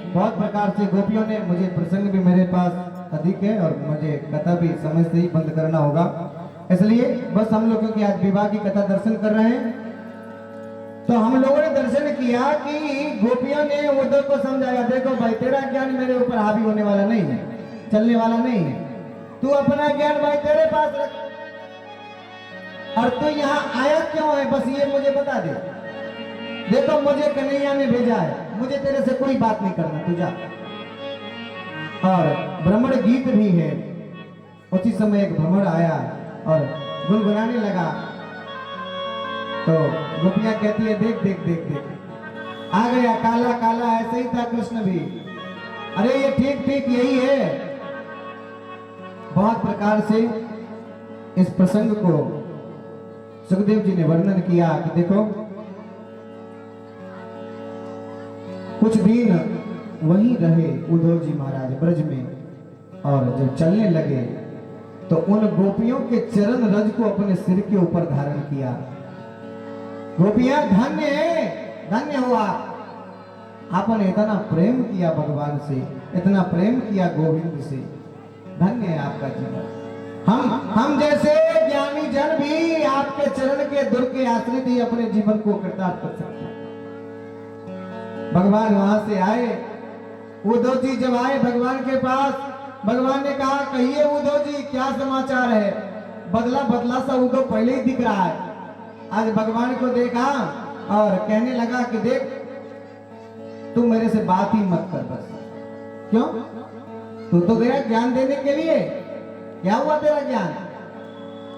बहुत प्रकार से गोपियों ने, मुझे प्रसंग भी मेरे पास अधिक है और मुझे कथा भी समय से ही बंद करना होगा, इसलिए बस हम लोग क्योंकि आज विवाह की कथा दर्शन कर रहे हैं, तो हम लोगों ने दर्शन किया कि गोपियों ने उद्धव को समझाया, देखो भाई तेरा ज्ञान मेरे ऊपर हावी होने वाला नहीं है, चलने वाला नहीं है, तू अपना ज्ञान भाई तेरे पास रख, और तू यहाँ आया क्यों है बस ये मुझे बता दे। देखो मुझे कन्हैया ने भेजा है, मुझे तेरे से कोई बात नहीं करना, तू जा। और ब्राह्मण गीत भी है। उसी समय एक भ्रमर आया और गुनगुनाने लगा, तो गोपियां कहती है देख देख देख देख आ गया काला काला, ऐसे ही था कृष्ण भी, अरे ये ठीक ठीक यही है। बहुत प्रकार से इस प्रसंग को सुखदेव जी ने वर्णन किया कि देखो कुछ दिन वहीं रहे उद्धव जी महाराज ब्रज में, और जब चलने लगे तो उन गोपियों के चरण रज को अपने सिर के ऊपर धारण किया। गोपियां धन्य है, धन्य हुआ, आपने इतना प्रेम किया भगवान से, इतना प्रेम किया गोविंद से, धन्य है आपका जीवन। हम जैसे ज्ञानी जन भी आपके चरण के धुर के आश्रित ही अपने जीवन को कृतार्थ कर सकते हैं। भगवान वहां से आए, उद्धव जी जब आए भगवान के पास, भगवान ने कहा कहिए उद्धव जी क्या समाचार है। बदला बदला सा उद्धव पहले ही दिख रहा है। आज भगवान को देखा और कहने लगा कि देख तू मेरे से बात ही मत कर बस। क्यों? तू तो गया ज्ञान देने के लिए, क्या हुआ तेरा ज्ञान?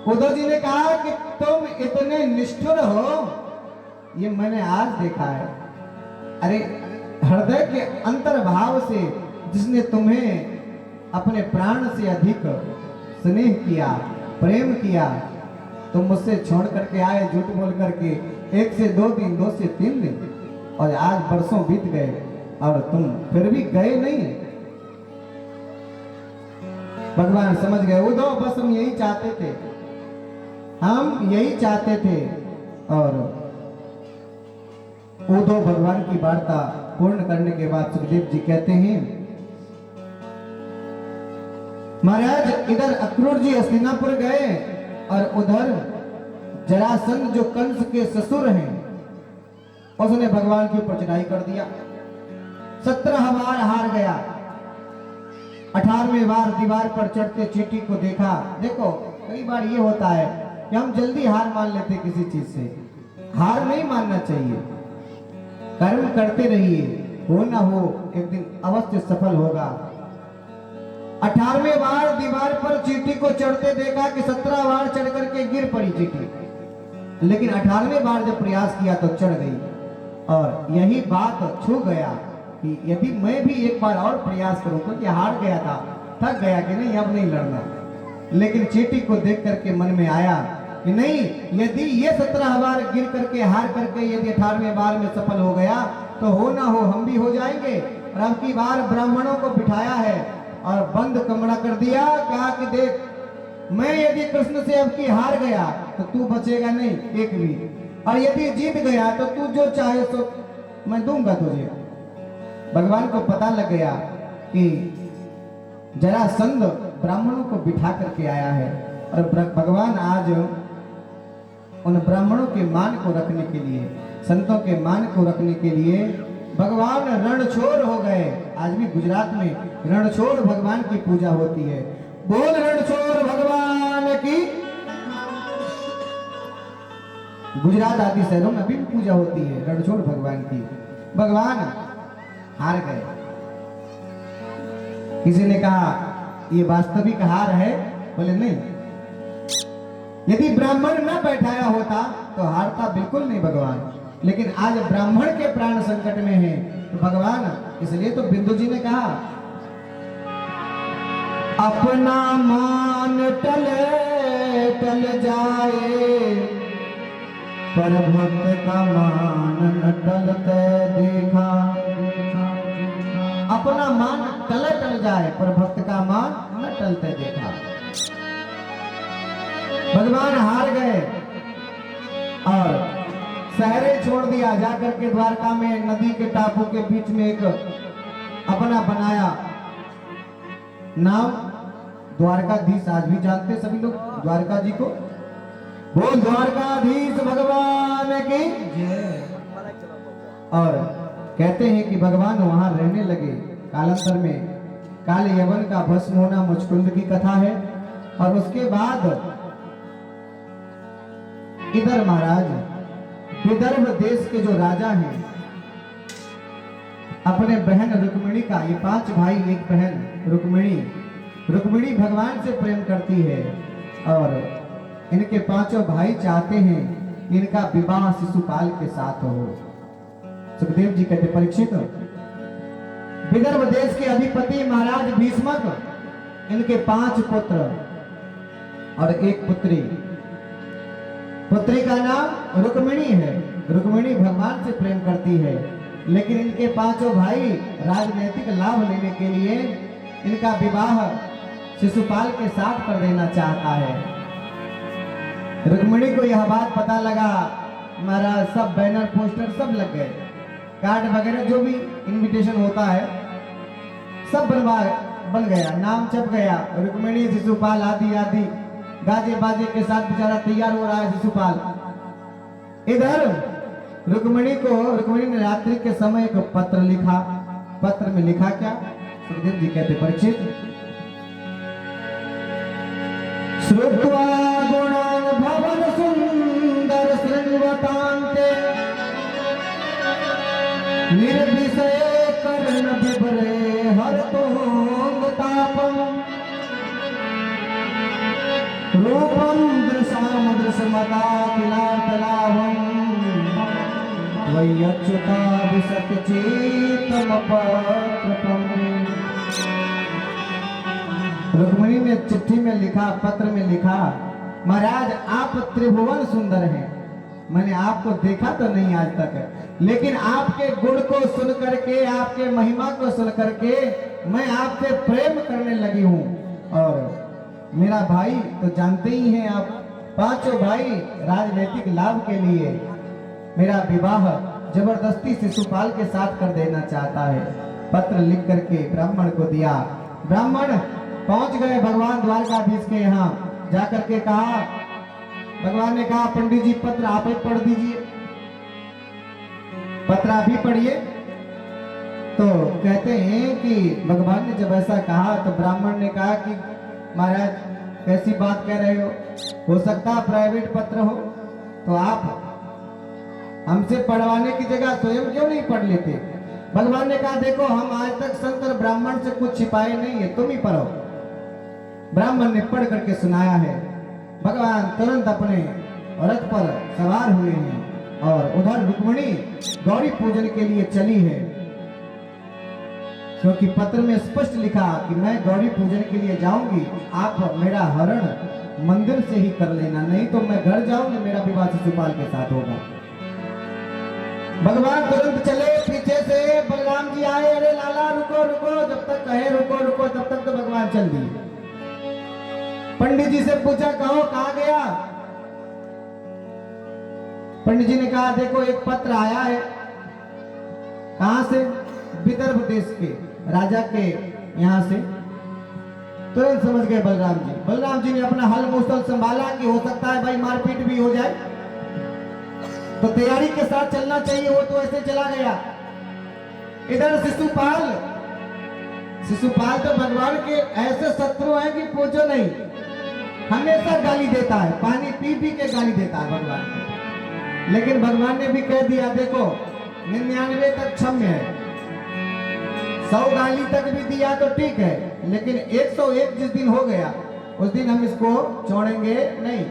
उद्धव जी ने कहा कि तुम इतने निष्ठुर हो, ये मैंने आज देखा है। अरे हृदय के अंतर्भाव से जिसने तुम्हें अपने प्राण से अधिक स्नेह किया, प्रेम किया, तुम मुझसे छोड़ करके आए झूठ बोल करके, 1 से 2 दिन, 2 से 3 दिन, और आज बरसों बीत गए और तुम फिर भी गए नहीं। भगवान समझ गए, उद्धव बस हम यही चाहते थे, हम यही चाहते थे। और उद्धव भगवान की वार्ता पूर्ण करने के बाद सुखदेव जी कहते हैं महाराज इधर अक्रूर जी हस्तिनापुर गए और उधर जरासंध जो कंस के ससुर हैं उसने भगवान के ऊपर चढ़ाई कर दिया। 17 बार हार गया। 18वें बार दीवार पर चढ़ते चींटी को देखा। देखो कई बार ये होता है कि हम जल्दी हार मान लेते किसी चीज से, हार नहीं मानना चाहिए, कर्म करते रहिए, हो ना हो एक दिन अवश्य सफल होगा। 18वें बार दीवार पर चींटी को चढ़ते देखा कि 17 बार चढ़ करके गिर पड़ी चींटी, लेकिन 18वें बार जब प्रयास किया तो चढ़ गई। और यही बात छू गया कि यदि मैं भी एक बार और प्रयास करूं, क्योंकि हार गया था, थक गया कि नहीं अब नहीं लड़ना, लेकिन चींटी को देख करके मन में आया कि नहीं, यदि ये 17 बार गिर करके हार करके यदि 18वें बार में सफल हो गया तो हो ना हो हम भी हो जाएंगे। और अब की बार ब्राह्मणों को बिठाया है और बंद कमरा कर दिया, कहा कि देख मैं यदि कृष्ण से अब की हार गया तो तू बचेगा नहीं एक भी, और यदि जीत गया तो तू जो चाहे तो मैं दूंगा तुझे। भगवान को पता लग गया कि जरासंध ब्राह्मणों को बिठा करके आया है, और भगवान आज उन ब्राह्मणों के मान को रखने के लिए, संतों के मान को रखने के लिए भगवान रणछोड़ हो गए। आज भी गुजरात में रणछोड़ भगवान की पूजा होती है। बोल रणछोड़ भगवान की। गुजरात आदि शहरों में भी पूजा होती है रणछोड़ भगवान की। भगवान हार गए। किसी ने कहा ये वास्तविक हार है, बोले नहीं, यदि ब्राह्मण न बैठाया होता तो हारता बिल्कुल नहीं भगवान, लेकिन आज ब्राह्मण के प्राण संकट में है तो भगवान, इसलिए तो बिंदु जी ने कहा अपना मान टले टल जाए पर भक्त का मान न टलते देखा। अपना मान टले टल जाए पर भक्त का मान न टलते देखा। भगवान हार गए और शहरे छोड़ दिया। जाकर के द्वारका में नदी के टापू के बीच में एक अपना बनाया नाम द्वारकाधीश। आज भी जानते सभी लोग द्वारका जी को। बोल द्वारकाधीश भगवान की जय। और कहते हैं कि भगवान वहां रहने लगे। कालांतर में काल यवन का भस्म होना मुचकुंद की कथा है। और उसके बाद इधर महाराज विदर्भ देश के जो राजा हैं अपने बहन रुक्मिणी का, ये 5 भाई एक बहन रुक्मिणी भगवान से प्रेम करती है। और इनके 5 भाई चाहते हैं कि इनका विवाह शिशुपाल के साथ हो। सुखदेव जी कहते परीक्षित विदर्भ देश के अधिपति महाराज भीष्मक, इनके 5 पुत्र और एक पुत्री का नाम रुक्मिणी है। रुक्मिणी भगवान से प्रेम करती है, लेकिन इनके 5 भाई राजनीतिक लाभ लेने के लिए इनका विवाह शिशुपाल के साथ कर देना चाहता है। रुक्मिणी को यह बात पता लगा, महाराज सब बैनर पोस्टर सब लग गए, कार्ड वगैरह जो भी इनविटेशन होता है सब बन गया, नाम छप गया। रुक्मिणी शिशुपाल आदि आदि गाजे बाजे के साथ बेचारा तैयार हो रहा है शिशुपाल। इधर रुक्मिणी ने रात्रि के समय एक पत्र लिखा। पत्र में लिखा क्या? सुखदेव जी कहते परीक्षित श्रुत्वा गुणान् भवन सुंदर श्रृण्वतान्ते निर्विषय कर्ण विभरे हरतोंगतापम् रूपं दृशाम दृशमता किलातलाभं वयच्युता विसतचेतमपत्रपम्। रुक्मिणी ने चिट्ठी में लिखा, पत्र में लिखा, महाराज आप त्रिभुवन सुंदर हैं, मैंने आपको देखा तो नहीं आज तक, लेकिन आपके गुण को सुन करके, आपके महिमा को सुन करके मैं आपसे प्रेम करने लगी हूँ। और मेरा भाई तो जानते ही हैं आप, 5 भाई राजनीतिक लाभ के लिए मेरा विवाह जबरदस्ती शिशुपाल के साथ कर देना चाहता है। पत्र लिख करके ब्राह्मण को दिया। ब्राह्मण पहुंच गए भगवान द्वारकाधीश के यहाँ। जाकर के कहा, भगवान ने कहा पंडित जी पत्र आप ही पढ़ दीजिए, पत्र आप ही पढ़िए। तो कहते हैं कि भगवान ने जब ऐसा कहा तो ब्राह्मण ने कहा कि महाराज कैसी बात कह रहे हो सकता प्राइवेट पत्र हो, तो आप हमसे पढ़वाने की जगह स्वयं क्यों नहीं पढ़ लेते? भगवान ने कहा देखो हम आज तक संत और ब्राह्मण से कुछ छिपाए नहीं है, तुम ही पढ़ो। ब्राह्मण ने पढ़ करके सुनाया है। भगवान तुरंत अपने रथ पर सवार हुए हैं और उधर रुक्मिणी गौरी पूजन के लिए चली है, क्योंकि पत्र में स्पष्ट लिखा कि मैं गौरी पूजन के लिए जाऊंगी, आप मेरा हरण मंदिर से ही कर लेना, नहीं तो मैं घर जाऊंगी, मेरा विवाह शिशुपाल के साथ होगा। भगवान तुरंत चले, पीछे से बलराम जी आए, अरे लाला रुको रुको, जब तक कहे रुको रुको तब तक तो भगवान चल दिए। पंडित जी से पूछा कहो कहाँ गया? पंडित जी ने कहा देखो एक पत्र आया है। कहां से? विदर्भ देश के राजा के यहाँ से। तुरंत समझ गए बलराम जी। बलराम जी ने अपना हल मुसल संभाला कि हो सकता है भाई मारपीट भी हो जाए, तो तैयारी के साथ चलना चाहिए। वो तो ऐसे चला गया। इधर शिशुपाल तो भगवान के ऐसे शत्रु हैं कि पूछो नहीं, हमेशा गाली देता है, पानी पी पी के गाली देता है भगवान को। लेकिन भगवान ने भी कह दिया देखो 99 तक क्षम्य है, 100 गाली तक भी दिया तो ठीक है, लेकिन 101 जिस दिन हो गया उस दिन हम इसको छोड़ेंगे नहीं।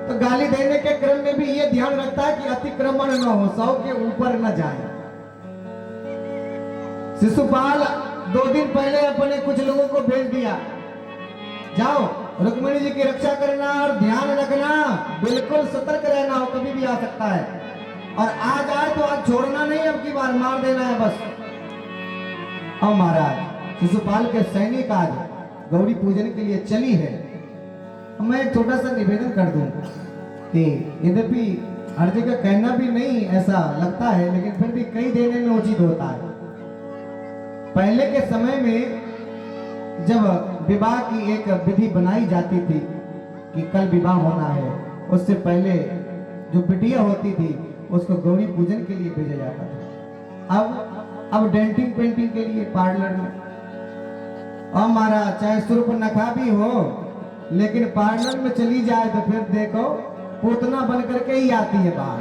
तो गाली देने के क्रम में भी ये ध्यान रखता है कि अतिक्रमण न हो, 100 के ऊपर न जाए। शिशुपाल 2 दिन पहले अपने कुछ लोगों को भेज दिया, जाओ रुक्मिणी जी की रक्षा करना और ध्यान रखना, बिल्कुल सतर्क रहना, हो कभी भी आ सकता है, और आ जाए तो आज छोड़ना नहीं, अब की बार मार देना है बस। और महाराज शिशुपाल के सैनिक आज गौरी पूजन के लिए चली है। मैं एक छोटा सा निवेदन कर दूं कि यद्यपि हर जगह कहना भी नहीं ऐसा लगता है, लेकिन फिर भी कई देने में उचित होता है। पहले के समय में जब विवाह की एक विधि बनाई जाती थी कि कल विवाह होना है, उससे पहले जो बिटिया होती थी उसको गौरी पूजन के लिए भेजा जाता था। अब डेंटिंग पेंटिंग के लिए पार्लर में, और हमारा चाहे सुर्ख नखा भी हो, लेकिन पार्लर में चली जाए तो फिर देखो पूतना बन करके ही आती है बाहर।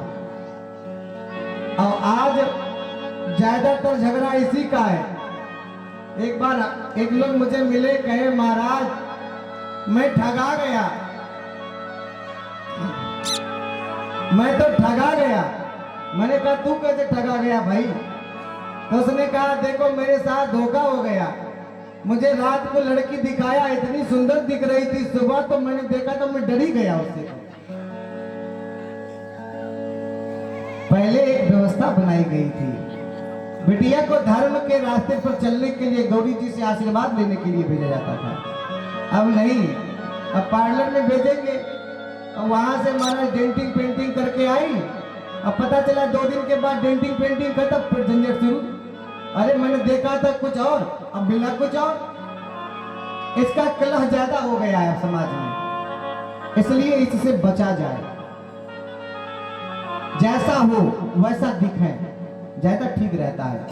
और आज ज्यादातर झगड़ा इसी का है। एक बार एक लोग मुझे मिले, कहे महाराज मैं ठगा गया, मैं तो ठगा गया। मैंने कहा तू कैसे ठगा गया भाई? तो उसने कहा देखो मेरे साथ धोखा हो गया। मुझे रात को लड़की दिखाया, इतनी सुंदर दिख रही थी, सुबह तो मैंने देखा तो मैं डर ही गया उससे। पहले एक व्यवस्था बनाई गई थी, बिटिया को धर्म के रास्ते पर चलने के लिए गौरी जी से आशीर्वाद लेने के लिए भेजा जाता था। अब नहीं, अब पार्लर में भेजेंगे, और वहां से महाराज डेंटिंग पेंटिंग करके आई। अब पता चला 2 दिन के बाद डेंटिंग पेंटिंग खत्म, फिर झंझट शुरू। अरे मैंने देखा था कुछ और, अब मिला कुछ और। इसका कलह ज्यादा हो गया है समाज में, इसलिए इससे बचा जाए। जैसा हो वैसा दिखे, ज्यादा ठीक रहता है।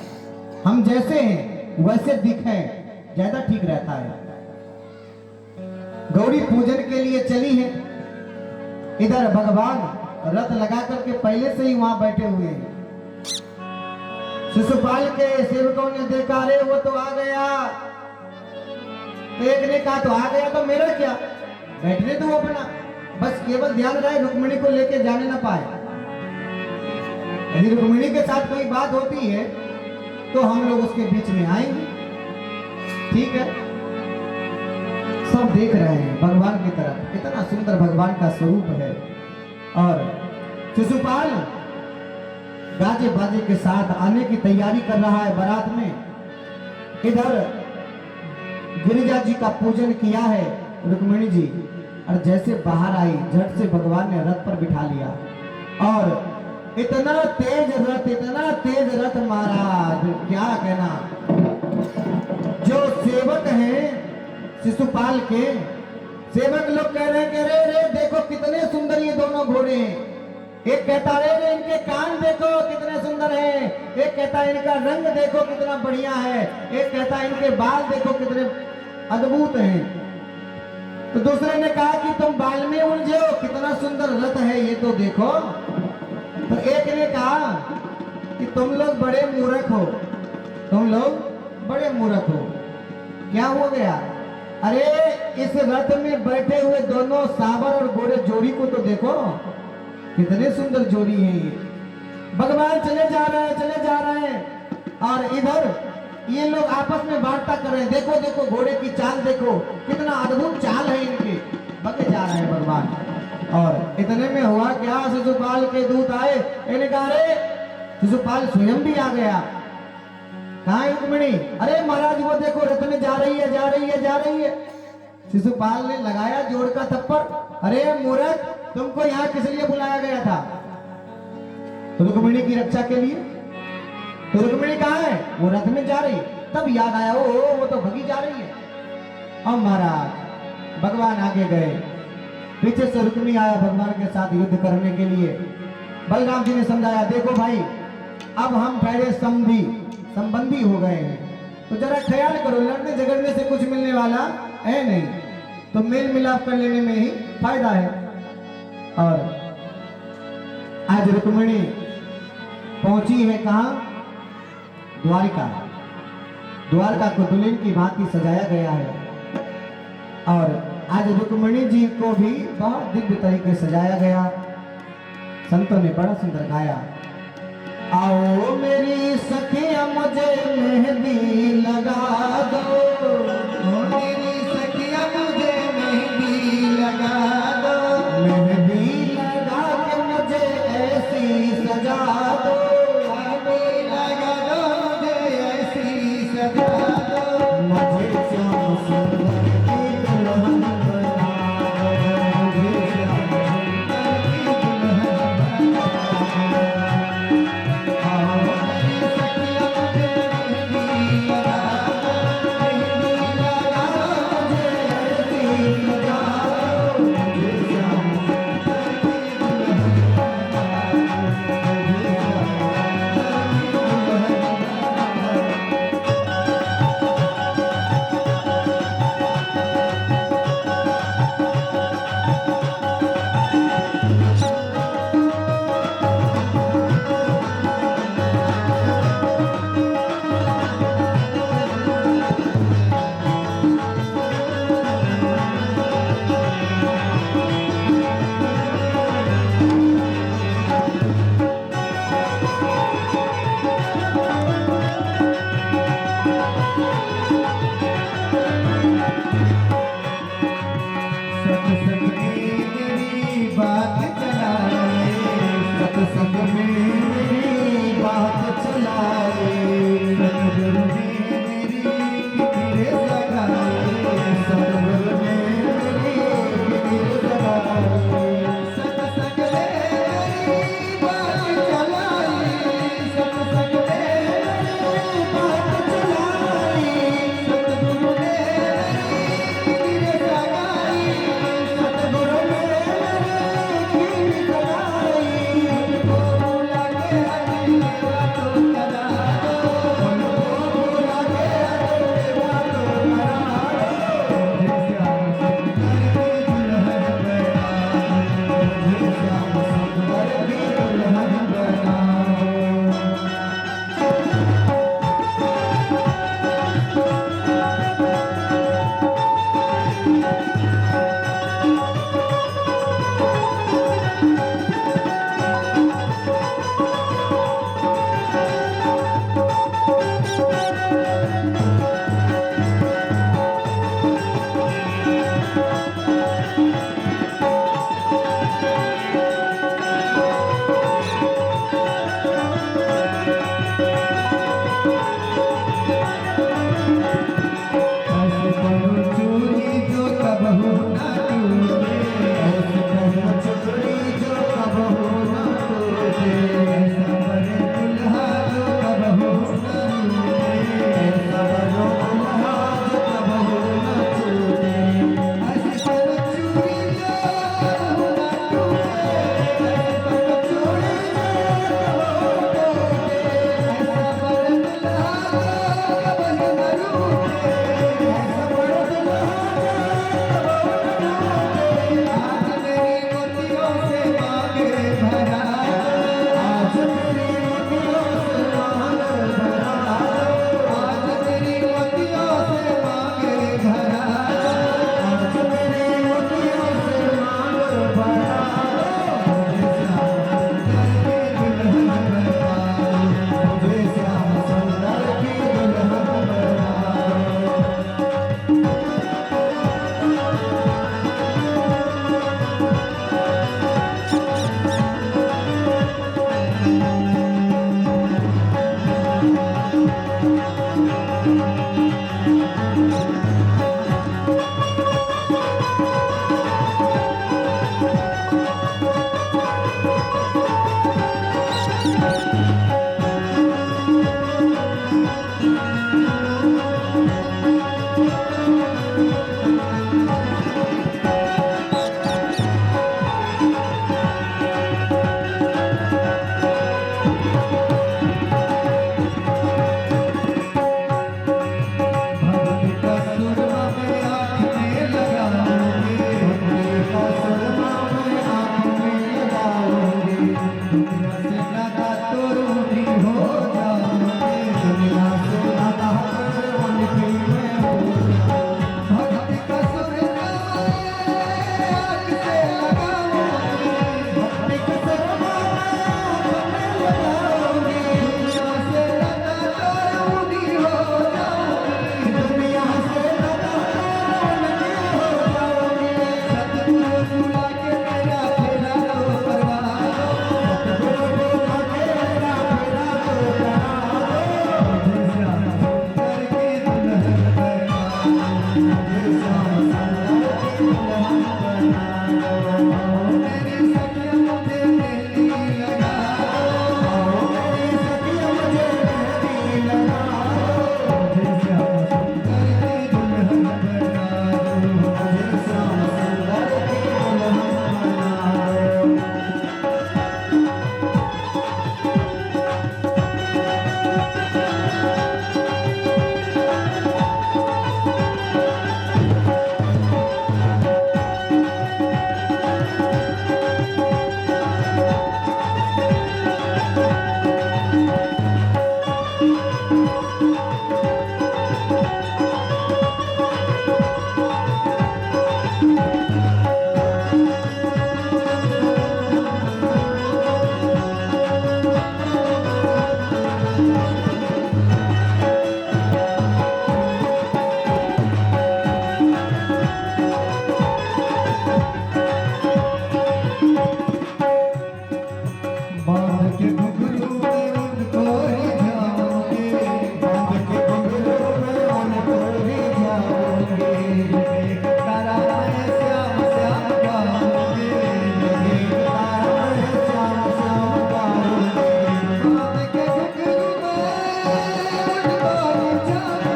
हम जैसे हैं वैसे दिखे, ज्यादा ठीक रहता है। गौरी पूजन के लिए चली है, इधर भगवान रथ लगा करके पहले से ही वहां बैठे हुए हैं। शिशुपाल के सेवकों ने देखा, अरे वो तो आ गया। तो एक ने कहा तो आ गया तो मेरा क्या, बैठने दो अपना, बस केवल ध्यान रहे रुक्मिणी को लेके जाने ना पाए। यदि रुक्मिणी के साथ कोई बात होती है तो हम लोग उसके बीच में आएंगे, ठीक है। सब देख रहे हैं भगवान की तरफ, इतना सुंदर भगवान का स्वरूप है। और शिशुपाल गाजे बाजे के साथ आने की तैयारी कर रहा है बारात में। इधर गिरिजा जी का पूजन किया है रुक्मिणी जी, और जैसे बाहर आई झट से भगवान ने रथ पर बिठा लिया। और इतना तेज रथ महाराज, क्या कहना। जो सेवक हैं शिशुपाल के, सेवक लोग कह रहे हैं कि रे देखो कितने सुंदर ये दोनों घोड़े हैं। एक कहता है इनके कान देखो कितने सुंदर हैं, एक कहता है इनका रंग देखो कितना बढ़िया है, एक कहता है इनके बाल देखो कितने अद्भुत हैं। तो दूसरे ने कहा कि तुम बाल में उलझे हो, कितना सुंदर रथ है ये तो देखो। तो एक ने कहा कि तुम लोग बड़े मूर्ख हो, तुम लोग बड़े मूर्ख हो। क्या हो गया? अरे इस रथ में बैठे हुए दोनों सावर और घोड़े जोड़ी को तो देखो, कितने सुंदर जोड़ी है ये। भगवान चले जा रहे हैं, और इधर ये लोग आपस में वार्ता कर रहे हैं, देखो देखो घोड़े की चाल देखो, कितना अद्भुत चाल है इनके। बगे जा रहे हैं भगवान। और इतने में हुआ क्या, शिशुपाल के दूत आए, इन्होंने कहा अरे शिशुपाल स्वयं भी आ गया। कहाँ है रुक्मिणी? अरे महाराज वो देखो रथ में जा रही है। शिशुपाल ने लगाया जोड़ का थप्पड़, अरे मूर्ख तुमको यहाँ किस लिए बुलाया गया था? तो रुक्मिणी की रक्षा के लिए। तो रुक्मिणी कहाँ है? वो रथ में जा रही। तब याद आया वो तो भगी जा रही है। और महाराज भगवान आगे गए, पीछे से रुक्मिणी आया भगवान के साथ युद्ध करने के लिए। बलराम जी ने समझाया, देखो भाई अब हम ठहरे संबंधी हो गए हैं, तो जरा ख्याल करो, लड़ने झगड़ने से कुछ मिलने वाला है नहीं, तो मेल मिलाप कर लेने में ही फायदा है। और आज रुक्मिणी पहुंची है कहां? द्वारका को दुल्हन की भांति सजाया गया है। और आज रुक्मिणी जी को भी बहुत दिव्य तरीके से सजाया गया। संतों ने बड़ा सुंदर गाया, आओ मेरी सखिया मुझे मेहंदी लगा दो, मेरी सखिया मुझे मेहंदी लगा दो, मेहंदी लगा के मुझे ऐसी सजा दो, मेहंदी लगा दो मुझे ऐसी सजा दो, मुझे श्याम सुंदर की दुल्हन बना दो, मुझे श्याम सुंदर की दुल्हन बना दो। में